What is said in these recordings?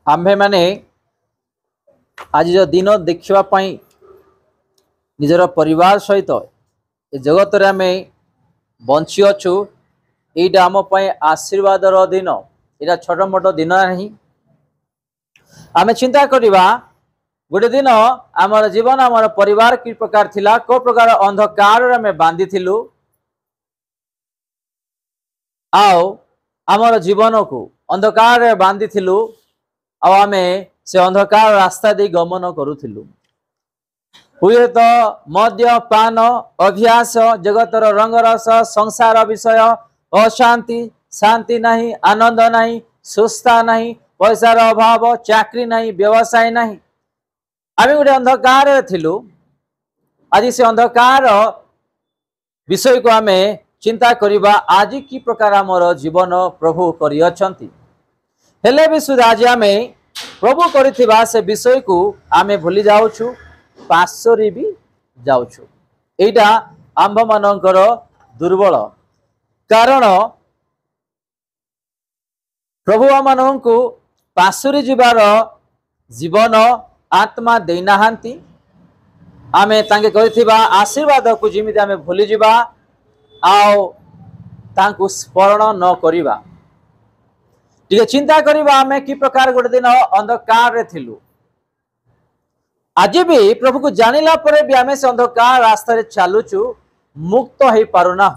आम्भे माने आज जो दिन देखापी निजर परिवार सहित ए जगत रे आमे बंची अच्छु यहाँ आम आशीर्वाद दिन यहाँ छोट मोट दिन नहीं आमे चिंता करवा गोटे दिन आमर जीवन आमर परिवार कि प्रकार थिला को प्रकार अंधकार आमे बांधी थिलु आमर जीवन को अंधकार बांधी थिलु आमे से अंधकार रास्ता दे गमन करूथिलु हुए तो मद्य पान अभ्यास जगतर रंगरस संसार विषय अशांति शांति नहीं आनंद नहीं सुस्था नहीं पैसार अभाव चाकरी नहीं व्यवसाय नहीं आम गोटे अंधकार थिलु आज से अंधकार विषय को आमे चिंता करिबा आज की प्रकार आमर जीवन प्रभु करि अछंती हेले भी सुधा आज आमे प्रभु करिथिबा से विषय को आमे भूली जाउछु पासरी भी जाउछु एटा आंभ मानकर दुर्बल कारण प्रभु मानकु पासरी जीवार जीवन आत्मा देनाहांती आमे तांके करिथिबा आशीर्वाद को जिमिति आमे भूली जिबा आओ तांकु स्मरण न करिबा टिके चिंता करिबा आमे कि प्रकार गोटे दिन अंधकार रे थिलु आज भी प्रभु को जानिला परे भी आमे से अंधकार रास्ता रे चालुचु मुक्त हो पारुना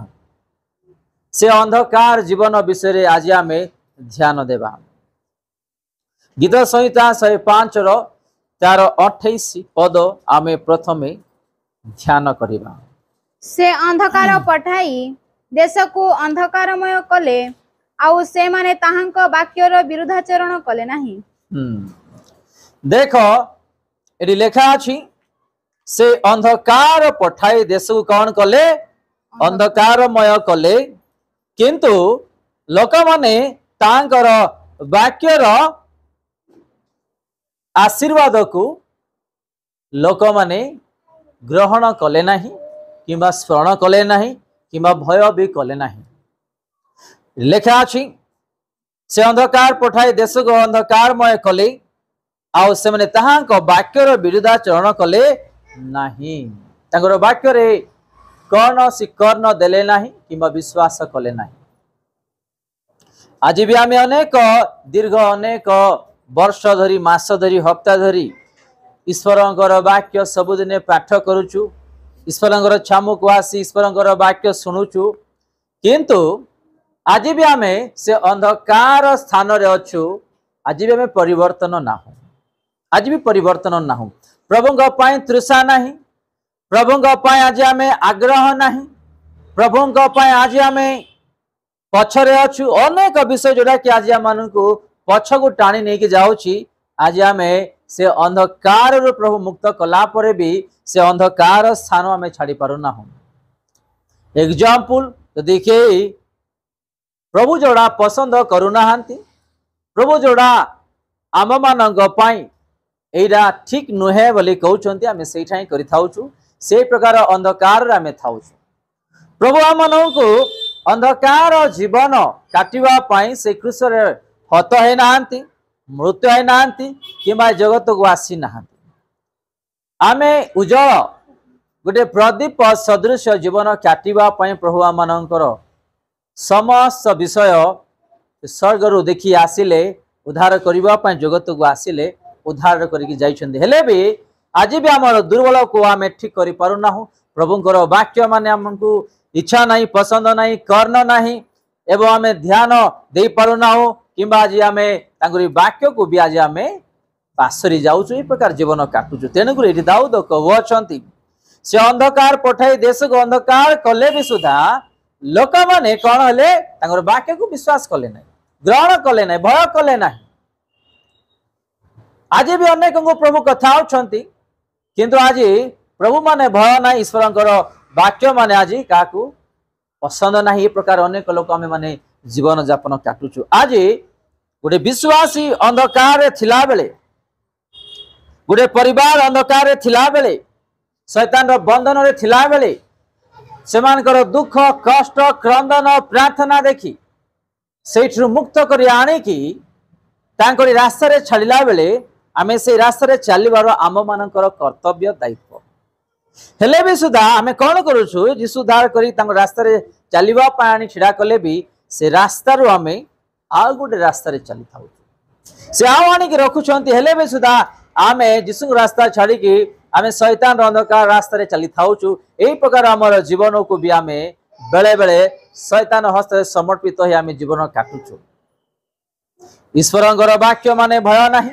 से अंधकार जीवन विषय रे आज आमे ध्यान देबा गीत संहिता 105 रो 4:28 पद आमे प्रथमे ध्यान करिबा से अंधकार पठाई देश को अंधकारमय कले आउ से माने ताहांक वाक्यर विरुद्धाचरण कले नाही देखो एटी लेखा अछि से अंधकार पठाई देश को कौन कले अंधकारमय कले किंतु लोक माने तांकर वाक्यर आशीर्वाद को लोक माने ग्रहण कले नाही किंबा स्मरण कले नाही किंबा भय भी कले नाही लेखा अछि से अंधकार पठाई देश को अंधकारमय कले आउ से माने ताहांक वाक्यर विरुद्धाचरण कले नाही तांकर वाक्य रे कर्ण कर्ण देले नाही किंबा विश्वास कले नाही आज भी आमे अनेक दीर्घ अनेक वर्ष धरी मास धरी हप्ता धरी ईश्वरंकर वाक्य सबुदिने पाठ करूचु ईश्वरंकर छामु को आसी ईश्वरंकर वाक्य शुणुचु किंतु आज भी आमे से अंधकार स्थान रे अच्छु आज भी आमे परिवर्तन ना हो आज भी परिवर्तन ना हो प्रभुंग पाई तृषा नहीं प्रभुंग पाई आज आमे आग्रह नहीं प्रभुंग पाई आज आमे पछरे अच्छु अनेक विषय जोड़ा कि आज आम को पछ को टाणी नहीं कि जाउची आज आमे से अंधकार रो प्रभु मुक्त कला परे भी से अंधकार स्थान आमे छाड़ी पारु ना हो एग्जांपल तो देखिए प्रभु जोड़ा पसंद करूना प्रभु जोड़ा आम मानक पाई एटा ठीक नुहे बोली कहउछंती आमे सेठा ही करि थाउछु से प्रकार अंधकार आमे थाउछु प्रभु आमनकु अंधकार जीवन काटिबा पाई से क्रूस रे हत है नांती मृत्यु है नांती किबा जगत को आसी नांती आमे उज्जवल गोटे प्रदीप सदृश जीवन काटिबा पाई प्रभु आमनकर समस्त विषय स्वर्ग रु देखी आसिले उद्धार करबा पाई जगत को आसिले उद्धार करके जाइछन्ते हेले भी आज भी आमर दुर्बल को आमे ठीक करि पारु ना प्रभुंकर वाक्य माने हमको इच्छा नहीं पसंद नहीं कर्ण नहीं एवं आमे ध्यान दे पारु ना किंबा आज आमे तांगरी वाक्य को भी आज आमे पासरी जाउछु ए प्रकार जीवन काटुछु तेनु एठी दाऊद कहू अछंती से अंधकार पठाई देश को अंधकार कले भी सुधा लोक माने कौन हेले तांगर वाक्य को विश्वास कले नहीं ग्रहण कले नहीं भय कले नहीं आज भी अनेक प्रभु कथा होछंती किंतु आज प्रभु माने भय ना ईश्वरंकर वाक्य माने आज काकू पसंद ना ये प्रकार अनेक लोक आमे माने जीवन यापन काटुछु आज गोटे विश्वासी अंधकार थिला बेले गोटे परिवार अंधकार थिला बेले शैतान रो बंधन रे थिला बेले सेमानकर दुख कष्ट क्रंदन प्रार्थना देखी सेठु मुक्त करी आने की तांकरी रास्ता रे छाड़िला बेले आमे से रास्ता रे चलिबार आम मानकर कर्तव्य दायित्व हेले भी सुधा आमे कौन करूछु जीशु उद्धार करी तांको रास्ता रे चलिबा पानी छिड़ा कले भी से रास्ता रो आमे आ गोटे रास्ता रे चली थाउ से आउ आनी के रखुछंती हेले भी सुधा आमे जीशु रास्ता छाड़ी की आमे शैतान अंधकार रास्ता रे चली थाउछु एई प्रकार हमर जीवन को भी आमे बेले बेले शैतान हस्त समर्पित होई आमे जीवन काटुछु ईश्वरंगर वाक्य माने भय नाही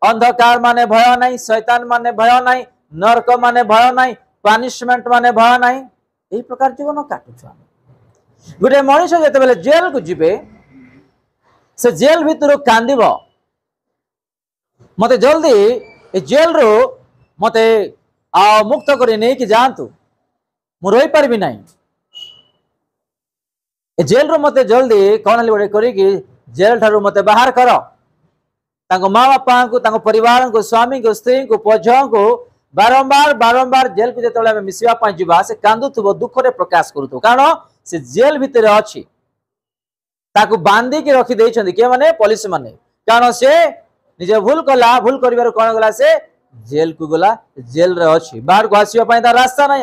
अंधकार माने भय नाही शैतान माने भय नाही नरक माने भय नाही पनिशमेंट माने भय नाही एई प्रकार जीवन काटुछु आमे गोटे मनुष्य जेते बेले जेल को जिबे से जेल भितर कांदिब मते जल्दी ए जेल रो मते मुक्त करी नहीं कि जानतु मु रही पारबी नहीं ए जेल रो मते जल्दी कौन हली बड़े करी कि जेल ठारू मते बाहर कर तांको माँ बापा को तांको परिवार को स्वामी को स्त्री को पझ को बारंबार बारंबार जेल को जेतले हम मिसिबा पा जिबा से कांदुथबो दुख रे प्रकाश करूथो कारण से जेल भितर अछि ताकू बांधी के रखी देइछन्ती के माने पुलिस माने कारण से निजे भूल कला भूल करिवार कोन गला से जेल को गला जेल रे अछि बाहर को आसीबा पा ता रास्ता नै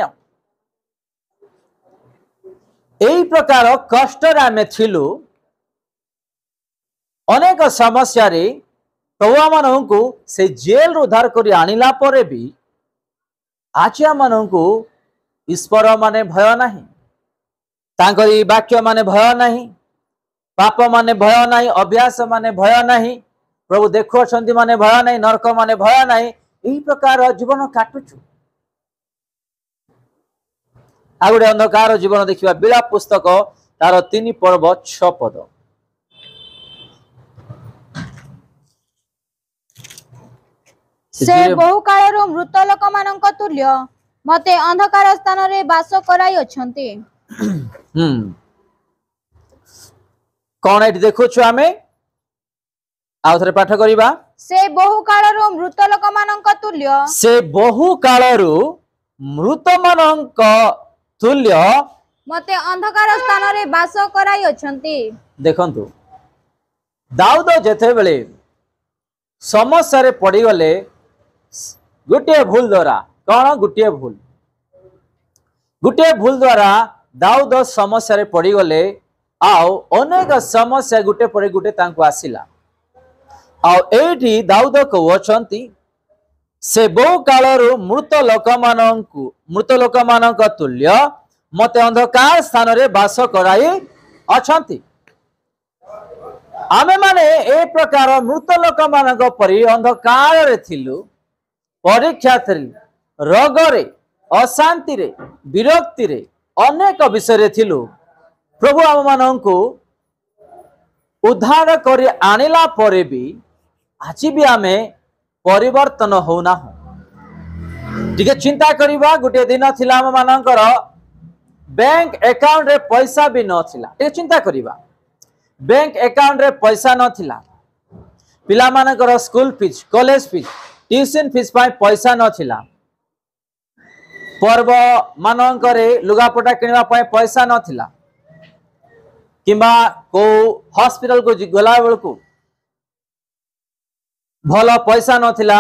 एई प्रकार कष्ट रे आमे थिलु अनेक समस्या रे प्रभु माननकु से जेल रो उद्धार करी आनिला परे भी आचिया माननकु ईश्वर माने भय नाही तांकरी वाक्य माने भय नाही पाप माने भय नाही अभ्यास माने भय नाही प्रभु देखो छंती माने भय नाही नरक माने भय नाही एई प्रकार जीवन काटुछु आ गोटे अंधकार जीवन देखिबा बिला पुस्तक तार 3 पर्व 6 पद से बहु कालरो मृत लोक मानक तुल्य मते अंधकार स्थान रे वास कराई अछंती कौन एटी देखु छु आमे आउ थरे पाठ करिबा से बहु कालरो मृत लोक मानक तुल्य से बहु कालरो मृत मानक तुल्य मते अंधकार स्थान रे वास कराई अछंती देखंतु दाऊद जेते बेले समस्या रे पड़ी गले गोटे भूल द्वारा कौन गोटे भूल द्वारा दाऊद समस्या रे पड़ी गले आउ अनेक समस्या गुटे पर गुटे तांको आसिला आउ एठी दाऊद कहउछंती से बहु कालरू मृत लोक मानक तुल्य मते अंधकार स्थान रे वास कराई अछंती आमे माने ए प्रकार मृत लोक मानक परि अंधकार रे थिलु परीक्षा थिलु रोग रे अशांति रे विरक्ति रे अनेक विषय रे थिलु प्रभु आम माननकु उद्धार करी आनिला परे भी आज भी आमे परिवर्तन होना टिके चिंता करिबा गुटे दिन थिला आम मानकर बैंक अकाउंट रे पैसा भी न थिला टिके चिंता करिबा बैंक अकाउंट रे पैसा न थिला पिला मानकर school fees college fees tuition fees पाई पैसा न थिला पर्व मानकरे लुगापटा किनिबा पाई पैसा न थिला किंबा को हॉस्पिटल को गला बेल को भल पैसा नथिला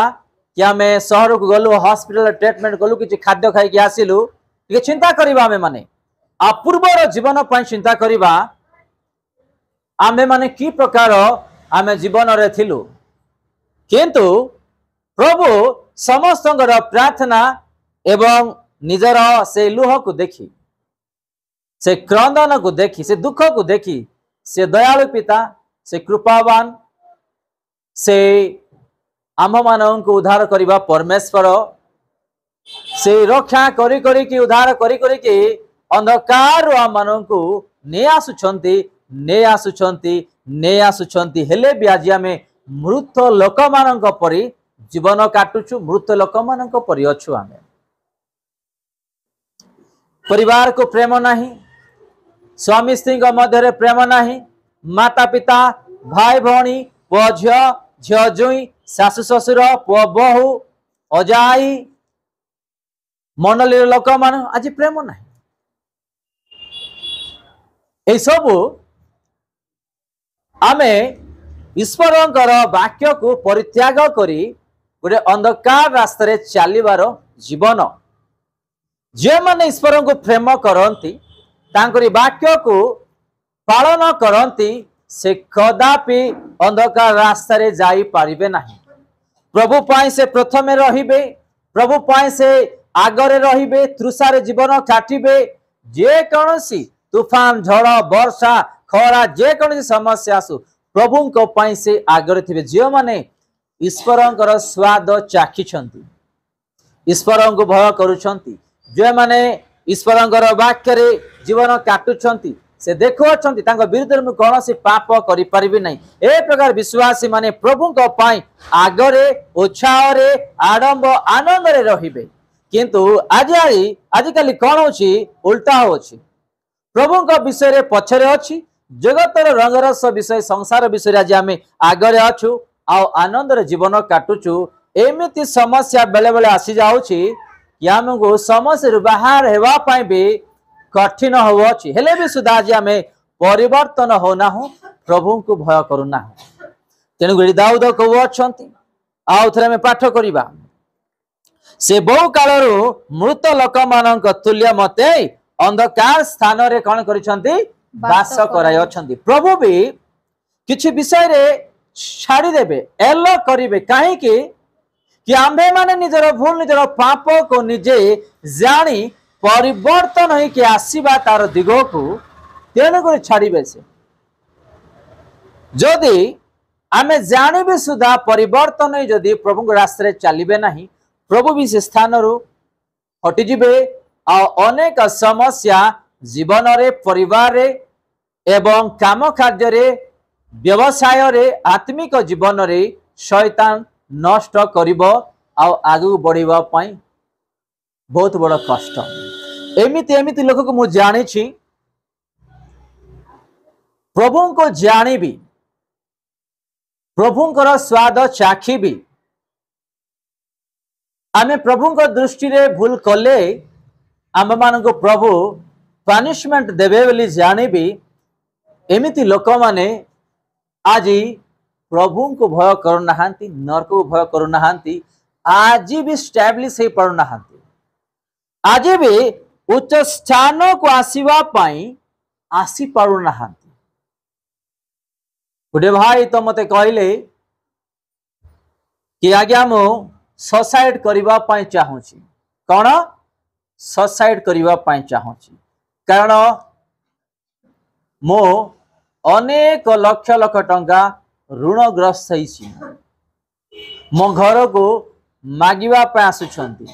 कि आमे शहर को गलु हॉस्पिटल ट्रीटमेंट गलु कि खाद्य खाई कि आसिलु टिके चिंता करिबा आमे माने आ पूर्वर जीवन पई चिंता करिबा आमे माने की प्रकार आमे जीवन रे थिलु किंतु प्रभु समस्तंगर प्रार्थना एवं निजर से लुह को देखी से क्रंदन को देखी से दुख को देखी से दयालु पिता से कृपावान से आम मान को उद्धार करवा परमेश्वर से रक्षा करी करी की उद्धार करी करी की अंधकार आम मान को ने आसुछंती हेले भी आज आम मृत लोक मान परी जीवन काटुछु मृत लोक मान परी अच्छु आम परिवार को प्रेम नहीं स्वामी स्त्री मध्य प्रेम नहीं माता पिता भाई भौणी पुओ झियो झियो जुई सासु ससुर पुओ बहु अजाई मंडली लोक मान आज प्रेम नहीं ये सब आमे ईश्वरंकर वाक्य को परित्याग करी गोटे अंधकार रास्तार चलिबार जीवन जे माने ईश्वर को प्रेम करती वाक्य को पालन करती से कदापि अंधकार रास्तार जाई पारिबे नहीं। प्रभु पाई से प्रथमे रहिबे, प्रभु पाई से आगरे रहिबे, तृषारे जीवन काटिबे। जे कौनसी तूफान झड़ वर्षा खरा जे कौन समस्या आसु प्रभु को पाई से आगरे थिबे। जे माने ईश्वरंकर स्वाद चाखिछंती, ईश्वर को भय करुछंती, जे माने ईश्वरंकर वाक्य रे जीवन काटुछंती से देखुछंती तांको विरुद्ध में कौन से पाप करि परिबे नहीं। ए प्रकार विश्वासी माने प्रभु को पाई आगरे उत्साह रे आडंब आनंद रे रहिबे। किंतु आजिकाली कौन होची उल्टा होची। प्रभु को विषय रे पछरे अछि, जगतर रंगरस विषय संसार विषय आज आमे आगरे अछु आ आनंद रे जीवन काटुचु। एमिति समस्या बेले बेले आसी जाउची कि आमको समस्या बाहर हेवा पाई भी कठिन होवछि। हेले भी सुधा आज आमे परिवर्तन होना हो, प्रभु को भय करूना हो। तेणु गरी दाऊद कहउछंती आउ थरे में पाठ करिबा, से बहु कालरू मृत लोक मानक तुल्य मते अंधकार स्थान रे कौन करिसंती वास करायछंती। प्रभु भी किछि विषय रे छाड़ी देबे, एलो करिवे। काहे कि आम्भे माने निजर भूल निजर पाप को निजे जानी परिवर्तन होई कि आसीबा तार दिग को तेणु कर छाड़िबे। से जदि आमे जानिबे सुधा परिवर्तन होई जदि प्रभु रास्ते चलिबे नहीं, प्रभु भी से स्थान रू हटि जिबे आ अनेक समस्या जीवन रे परिवार रे एवं काम कार्य रे व्यवसाय रे आत्मिक जीवन रे शैतान नष्ट करिबो आ आगु बढ़िबा पई बहुत बड़ कष्ट। एमिति एमिति लोक को मु जानि छी, प्रभु को जानिबी, प्रभुंकर स्वाद चाखिबी। आमे प्रभु को दृष्टि रे भूल कले आम मान को प्रभु पनिशमेंट देवे बोली जानिबी। एमिति लोक माने आज प्रभु को भय करूना, नरक को भय करूना, आज भी स्टैब्लिश हो पारना, आज भी उच्च स्थान को आसीबा पाई आसी पारना। गोटे भाई तो मते कहले कि आज्ञा मु सुसाइड करबा पाई चाहूची। कौन सुसाइड करबा पाई चाहूची? कारण मो अनेक लक्ष लक्ष टंका ऋणग्रस्त होइछि, मो घर को मागिबा पे आसुछंती,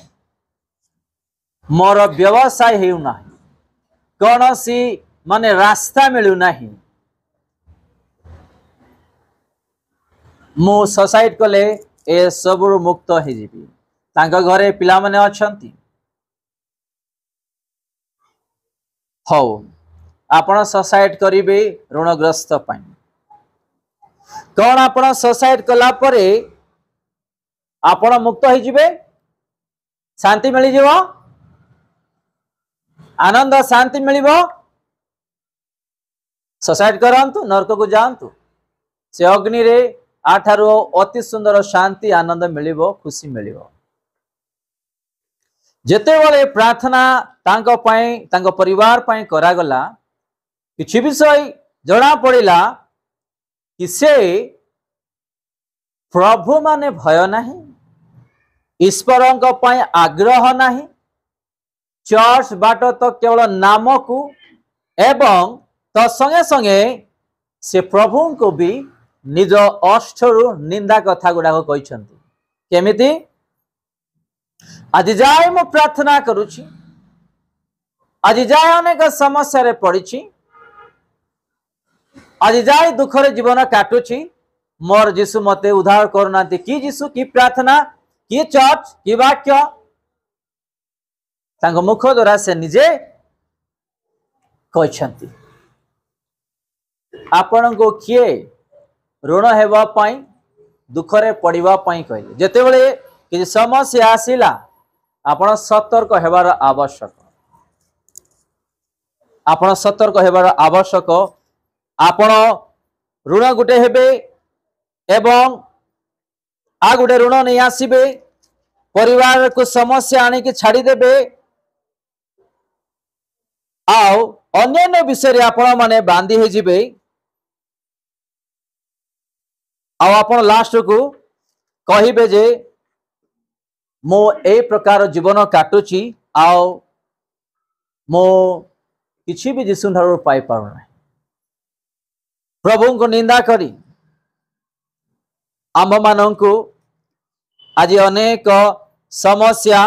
मोर व्यवसाय हेउ नाही, कौनसी माने रास्ता मिलू नाही। मु सुसाइड कले ए सबरु मुक्त हो जिबी। तांका घरे पिला माने अछंती, हौ आपण सुसाइड करिवे ऋणग्रस्त पाई। कौन आपण सुसाइड कला परे आपण मुक्त हो जिबे, शांति मिल जिवो, आनंद शांति मिलिबो। सुसाइड करंतु, नरक को जांतु, से अग्नि रे आठारो अति सुंदर शांति आनंद मिलिबो, खुशी मिलिबो। जेते बेले प्रार्थना तांको पाई तांको परिवार पाई करा गला, किछि विषय जणा पड़िला कि से प्रभु माने भय नाही, ईश्वरंक पाई आग्रह नाही, चर्च बाट तो केवल नाम को एवं तो संगे संगे से प्रभु को भी निज अष्टरु निंदा कथा गुडा कहते। केमिति आज जाए मु प्रार्थना करुछि, आज जाए अनेक समस्या रे पड़ी, आज जाए दुख रे जीवन काटुछि, मोर जीसु मते उद्धार करना। कि जीसु की प्रार्थना कि चर्च कि वाक्य तांको मुख द्वारा से निजे कहछंती। आपण को किए ऋण हेबा पाई दुख रे पड़िबा पाई कहले। जेते बेले कि समस्या आसिला आपण सतर्क हेबार आवश्यक, आपण सतर्क हेबार आवश्यक। आपण ऋण गुटे हेबे एवं आ गोटे ऋण नहीं आसबे परिवार को समस्या आने की छाड़ी देबे आओ अन्य विषय आपण माने बांधी हो जिबे आओ आपण लास्ट को कहिबे जे मो ए प्रकार जीवन काटुची आओ मो किछि भी जिसु ठारो पाई पारुना प्रभु को निंदा करी आम मानंकु आज अनेक समस्या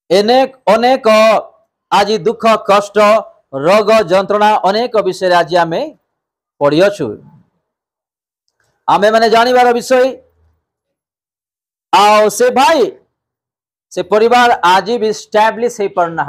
अनेक आज दुख कष्ट रोग जंत्रणा अनेक विषय आज आम पढ़ियछु आमे माने जानिबार विषय आओ से भाई से परिवार आज भी स्टैब्लिश हो पारना